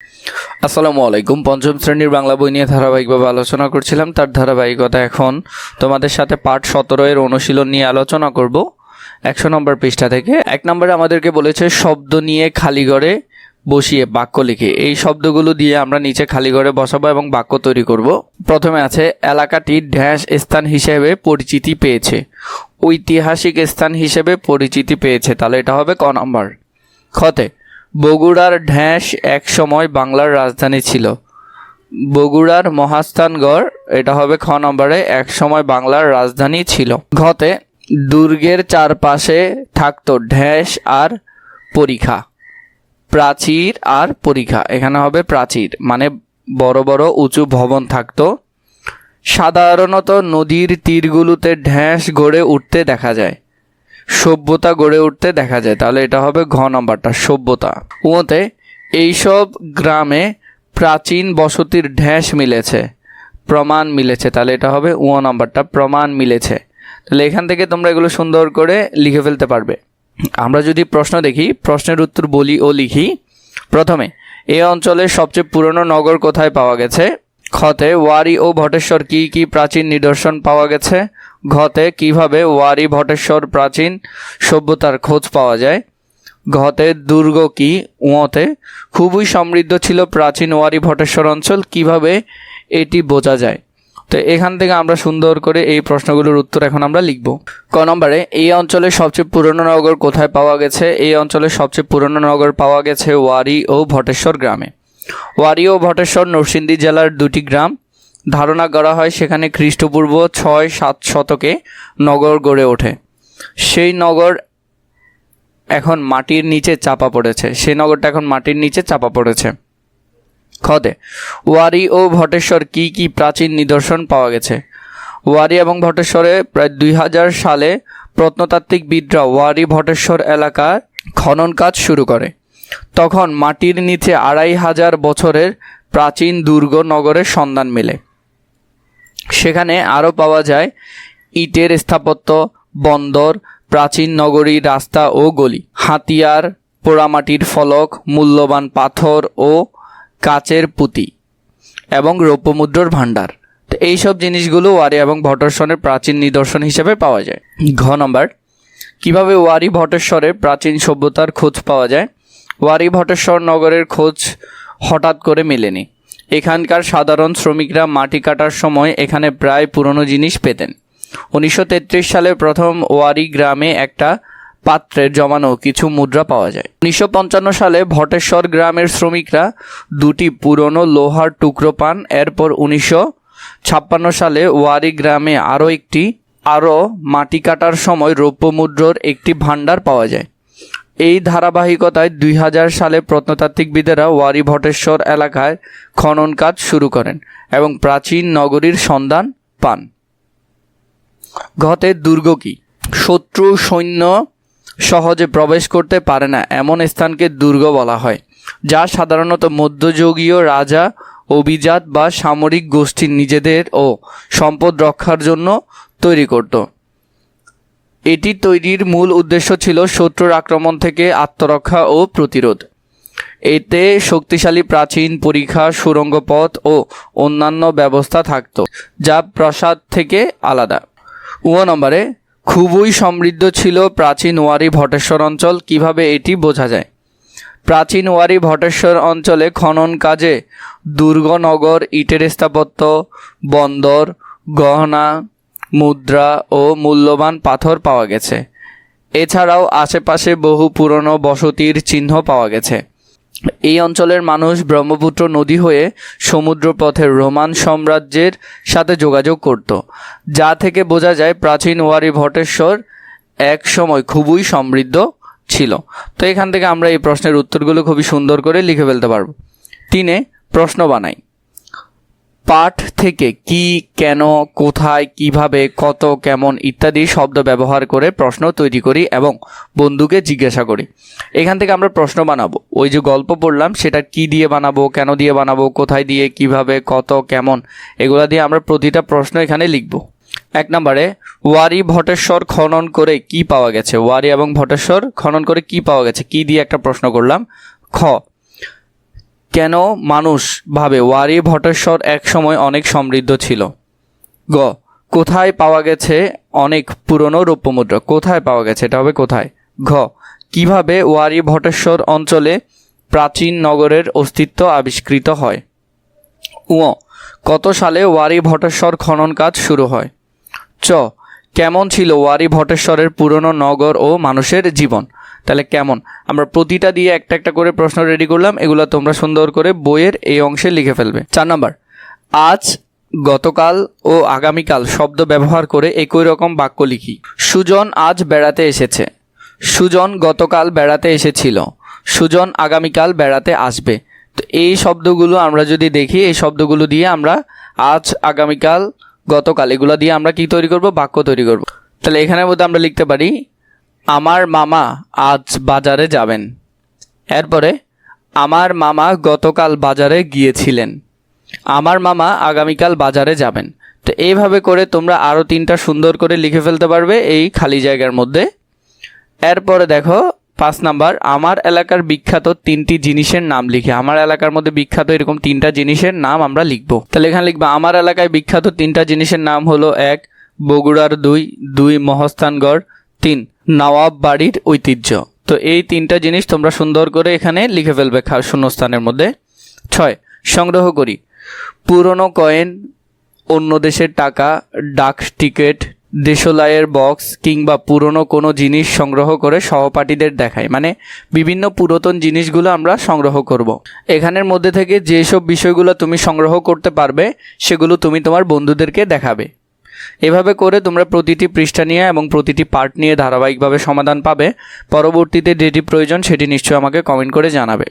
আসসালামু আলাইকুম। পঞ্চম শ্রেণীর বাংলা বই নিয়ে ধারাবাহিকভাবে আলোচনা করছিলাম, তার ধারাবাহিকতা এখন তোমাদের সাথে পাঠ 17 এর অনুশীলন নিয়ে আলোচনা করব 100 নম্বর পৃষ্ঠা থেকে। 1 নম্বরে আমাদেরকে বলেছে শব্দ নিয়ে খালি ঘরে বসিয়ে বাক্য লিখে। এই শব্দগুলো দিয়ে আমরা নিচে খালি ঘরে বসাবো এবং বাক্য তৈরি করব। প্রথমে আছে এলাকাটি ড্যাশ স্থান হিসেবে পরিচিতি পেয়েছে, ঐতিহাসিক স্থান হিসেবে পরিচিতি পেয়েছে, তাহলে এটা হবে ক নম্বর। খতে বগুড়ার ঢ্যাঁস এক সময় বাংলার রাজধানী ছিল, বগুড়ার মহাস্থানগড়, এটা হবে খ নম্বরে, এক সময় বাংলার রাজধানী ছিল। ঘতে দুর্গের চারপাশে থাকতো ঢ্যাঁস আর পরিখা, প্রাচীর আর পরিখা, এখানে হবে প্রাচীর, মানে বড় বড় উঁচু ভবন থাকতো। সাধারণত নদীর তীরগুলোতে ঢ্যাঁস গড়ে উঠতে দেখা যায়, সভ্যতা গড়ে উঠতে দেখা যায়, তাহলে এটা হবে ঘ নম্বরটা, সভ্যতা। ওতে এইসব গ্রামে প্রাচীন বসতির ঢ্যাঁস মিলেছে, প্রমাণ মিলেছে, তাহলে এটা হবে ও নম্বরটা, প্রমাণ মিলেছে। তাহলে এখান থেকে তোমরা এগুলো সুন্দর করে লিখে ফেলতে পারবে। আমরা যদি প্রশ্ন দেখি, প্রশ্নের উত্তর বলি ও লিখি। প্রথমে এই অঞ্চলের সবচেয়ে পুরনো নগর কোথায় পাওয়া গেছে? খতে ওয়ারী ও ভটেশ্বর কি কি প্রাচীন নিদর্শন পাওয়া গেছে? ঘতে কিভাবে ওয়ারী ভটেশ্বর প্রাচীন সভ্যতার খোঁজ পাওয়া যায়? ঘতে দুর্গ কি? উঁতে খুবই সমৃদ্ধ ছিল প্রাচীন ওয়ারী ভটেশ্বর অঞ্চল, কিভাবে এটি বোঝা যায়? তো এখান থেকে আমরা সুন্দর করে এই প্রশ্নগুলোর উত্তর এখন আমরা লিখব। ক নম্বরে এই অঞ্চলের সবচেয়ে পুরনো নগর কোথায় পাওয়া গেছে? এই অঞ্চলের সবচেয়ে পুরনো নগর পাওয়া গেছে ওয়ারী ও ভটেশ্বর গ্রামে। ওয়ারী ও ভটেশ্বর নরসিংদী জেলার দুটি গ্রাম। ধারণা করা হয় সেখানে খ্রিস্টপূর্ব 6-7 শতকে নগর গড়ে ওঠে। সেই নগর এখন মাটির নিচে চাপা পড়েছে, সেই নগরটা এখন মাটির নিচে চাপা পড়েছে। খতে ওয়ারী ও ভটেশ্বর কি কি প্রাচীন নিদর্শন পাওয়া গেছে? ওয়ারী এবং ভটেশ্বরে প্রায় 2000 সালে প্রত্নতাত্ত্বিকবিদরা ওয়ারী ভটেশ্বর এলাকার খনন কাজ শুরু করে। তখন মাটির নিচে 2500 বছরের প্রাচীন দুর্গ নগরের সন্ধান মেলে। সেখানে আরও পাওয়া যায় ইটের স্থাপত্য, বন্দর, প্রাচীন নগরী, রাস্তা ও গলি, হাতিয়ার, পোড়ামাটির ফলক, মূল্যবান পাথর ও কাচের পুঁতি এবং রৌপ্যমুদ্রার ভাণ্ডার। তো এইসব জিনিসগুলো ওয়ারী এবং ভটেশ্বরের প্রাচীন নিদর্শন হিসেবে পাওয়া যায়। ঘ নম্বর, কিভাবে ওয়ারী ভটেশ্বরের প্রাচীন সভ্যতার খোঁজ পাওয়া যায়? ওয়ারী ভটেশ্বর নগরের খোঁজ হঠাৎ করে মেলেনি। এখানকার সাধারণ শ্রমিকরা মাটি কাটার সময় এখানে প্রায় পুরনো জিনিস পেতেন। 1933 সালে প্রথম ওয়ারী গ্রামে একটা পাত্রের জমানো কিছু মুদ্রা পাওয়া যায়। 1955 সালে ভটেশ্বর গ্রামের শ্রমিকরা 2টি পুরনো লোহার টুকরো পান। এরপর 1956 সালে ওয়ারী গ্রামে আরও মাটি কাটার সময় রৌপ্য মুদ্রার একটি ভাণ্ডার পাওয়া যায়। এই ধারাবাহিকতায় 2000 সালে প্রত্নতাত্ত্বিকবিদেরা ওয়ারী ভটেশ্বর এলাকায় খনন কাজ শুরু করেন এবং প্রাচীন নগরীর সন্ধান পান। ঘতে দুর্গ কি? শত্রু সৈন্য সহজে প্রবেশ করতে পারে না এমন স্থানকে দুর্গ বলা হয়, যা সাধারণত মধ্যযুগীয় রাজা, অভিজাত বা সামরিক গোষ্ঠী নিজেদের ও সম্পদ রক্ষার জন্য তৈরি করত। এটি তৈরির মূল উদ্দেশ্য ছিল শত্রুর আক্রমণ থেকে আত্মরক্ষা ও প্রতিরোধ। এতে শক্তিশালী প্রাচীন পরিখা, সুড়ঙ্গ পথ ও অন্যান্য ব্যবস্থা থাকত, যা প্রাসাদ থেকে আলাদা। ও নম্বরে খুবই সমৃদ্ধ ছিল প্রাচীন ওয়ারী ভটেশ্বর অঞ্চল, কিভাবে এটি বোঝা যায়? প্রাচীন ওয়ারী ভটেশ্বর অঞ্চলে খনন কাজে দুর্গনগর, ইটের স্থাপত্য, বন্দর, গহনা, মুদ্রা ও মূল্যবান পাথর পাওয়া গেছে। এছাড়াও আশেপাশে বহু পুরনো বসতির চিহ্ন পাওয়া গেছে। এই অঞ্চলের মানুষ ব্রহ্মপুত্র নদী হয়ে সমুদ্রপথে রোমান সাম্রাজ্যের সাথে যোগাযোগ করত, যা থেকে বোঝা যায় প্রাচীন ওয়ারী ভটেশ্বর এক সময় খুবই সমৃদ্ধ ছিল। তো এখান থেকে আমরা এই প্রশ্নের উত্তরগুলো খুবই সুন্দর করে লিখে ফেলতে পারবো। 3 প্রশ্ন বানাই। পাঠ থেকে কি, কেন, কোথায়, কিভাবে, কত, কেমন ইত্যাদি শব্দ ব্যবহার করে প্রশ্ন তৈরি করি এবং বন্ধুকে জিজ্ঞাসা করি। এখান থেকে আমরা প্রশ্ন বানাবো। ওই যে গল্প পড়লাম সেটা কি দিয়ে বানাবো, কেন দিয়ে বানাবো, কোথায় দিয়ে, কিভাবে, কত, কেমন, এগুলা দিয়ে আমরা প্রতিটা প্রশ্ন এখানে লিখব। 1 নম্বরে ওয়ারী ভটেশ্বর খনন করে কি পাওয়া গেছে? ওয়ারী এবং ভটেশ্বর খনন করে কি পাওয়া গেছে, কি দিয়ে একটা প্রশ্ন করলাম। খ কেন মানুষ ভাবে ওয়ারী ভটেশ্বর এক সময় অনেক সমৃদ্ধ ছিল? গ কোথায় পাওয়া গেছে অনেক পুরনো রৌপ্য মুদ্রা? কোথায় পাওয়া গেছে, এটা হবে কোথায়। ঘ কিভাবে ওয়ারী ভটেশ্বর অঞ্চলে প্রাচীন নগরের অস্তিত্ব আবিষ্কৃত হয়? উ কত সালে ওয়ারী ভটেশ্বর খনন কাজ শুরু হয়? চ কেমন ছিল ওয়ারী ভটেশ্বরের পুরনো নগর ও মানুষের জীবন? তাহলে কেমন, আমরা প্রতিটা দিয়ে একটা একটা করে প্রশ্ন রেডি করলাম, এগুলো তোমরা সুন্দর করে বইয়ের এই অংশে লিখে ফেলবে। 4 নাম্বার, আজ, গতকাল ও আগামীকাল শব্দ ব্যবহার করে একই রকম বাক্য লিখি। সুজন আজ বেড়াতে এসেছে, সুজন গতকাল বেড়াতে এসেছিল, সুজন আগামীকাল বেড়াতে আসবে। তো এই শব্দগুলো আমরা যদি দেখি, এই শব্দগুলো দিয়ে আমরা আজ, আগামীকাল, গতকাল এগুলো দিয়ে আমরা কি তৈরি করব? বাক্য তৈরি করব। তাহলে এখানের মধ্যে আমরা লিখতে পারি আমার মামা আজ বাজারে যাবেন। এরপরে আমার মামা গতকাল বাজারে গিয়েছিলেন, আমার মামা আগামীকাল বাজারে যাবেন। তো এইভাবে করে তোমরা আরও 3টা সুন্দর করে লিখে ফেলতে পারবে এই খালি জায়গার মধ্যে। এরপরে দেখো 5 নাম্বার, আমার এলাকার বিখ্যাত 3টি জিনিসের নাম লিখে। আমার এলাকার মধ্যে বিখ্যাত এরকম 3টা জিনিসের নাম আমরা লিখবো। তাহলে এখানে লিখবা আমার এলাকায় বিখ্যাত 3টা জিনিসের নাম হলো 1 বগুড়ার দই, 2 মহস্থানগড়, 3 নওয়াব বাড়ির ঐতিহ্য। তো এই 3টা জিনিস তোমরা সুন্দর করে এখানে লিখে ফেলবে শূন্যস্থানের মধ্যে। 6 সংগ্রহ করি, পুরনো কয়েন, অন্য দেশের টাকা, ডাক টিকিট, দেশলাইয়ের বক্স কিংবা পুরনো কোনো জিনিস সংগ্রহ করে সহপাঠীদের দেখায়। মানে বিভিন্ন পুরাতন জিনিসগুলো আমরা সংগ্রহ করব। এখানের মধ্যে থেকে যেসব বিষয়গুলো তুমি সংগ্রহ করতে পারবে সেগুলো তুমি তোমার বন্ধুদেরকে দেখাবে। এভাবে করে তোমরা প্রতিটি পৃষ্ঠা নিয়ে এবং প্রতিটি পার্ট নিয়ে ধারাবাহিকভাবে সমাধান পাবে। পরবর্তীতে যেটি প্রয়োজন সেটি নিশ্চয়ই আমাকে কমেন্ট করে জানাবে।